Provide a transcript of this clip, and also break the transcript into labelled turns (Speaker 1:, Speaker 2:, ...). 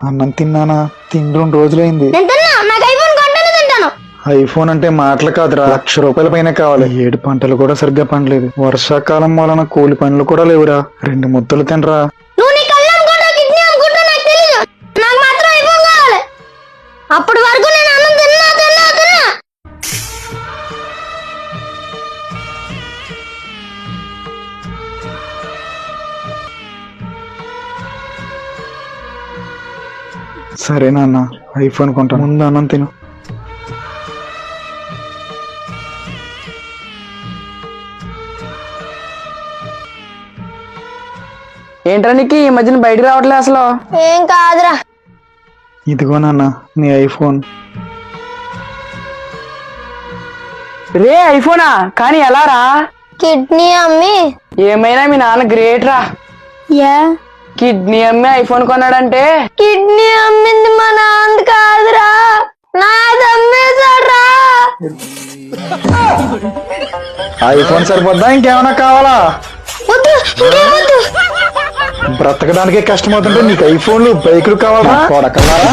Speaker 1: అన్నం తిన్నానా? తిండి 2 రోజులైంది. ఐఫోన్ అంటే మాటలు కాదురా, ₹1,00,000 పైన కావాలి. 7 పంటలు కూడా సరిగ్గా పండలేదు. వర్షాకాలం వలన కూలి పనులు కూడా లేవురా. 2 ముద్దలు తినరా.
Speaker 2: అప్పటి వరకు నేను అన్నం తిన్నా తిన్నా తిన్నా.
Speaker 1: సరే నాన్న, ఐఫోన్ కొంటా, ముందు అన్నం తిను.
Speaker 3: ఏంట్రా నీకు ఈ మధ్యన బయటకు రావట్లే అసలు?
Speaker 2: ఏం కాదురా.
Speaker 1: ఇదిగో నాన్న నీ ఐఫోన్.
Speaker 3: రే ఐఫోనా? కానీ ఎలా రా?
Speaker 2: కిడ్నీ అమ్మి.
Speaker 3: ఏమైనా మీ నాన్న గ్రేట్ రా. కిడ్నీ అమ్మి ఐఫోన్ కొన్నాడంటే.
Speaker 2: కిడ్నీ అమ్మింది మా నాన్న కాదురా, నాది అమ్మేశాడ్రా.
Speaker 1: ఐఫోన్ సరిపోద్దా, ఇంకేమైనా కావాలా?
Speaker 2: వద్దు, ఇంకేమొద్దు.
Speaker 1: బ్రతకడానికే కష్టమవుతుంటే నీకు ఐఫోన్లు, బైకులు కావాలా? కొడకల్లారా.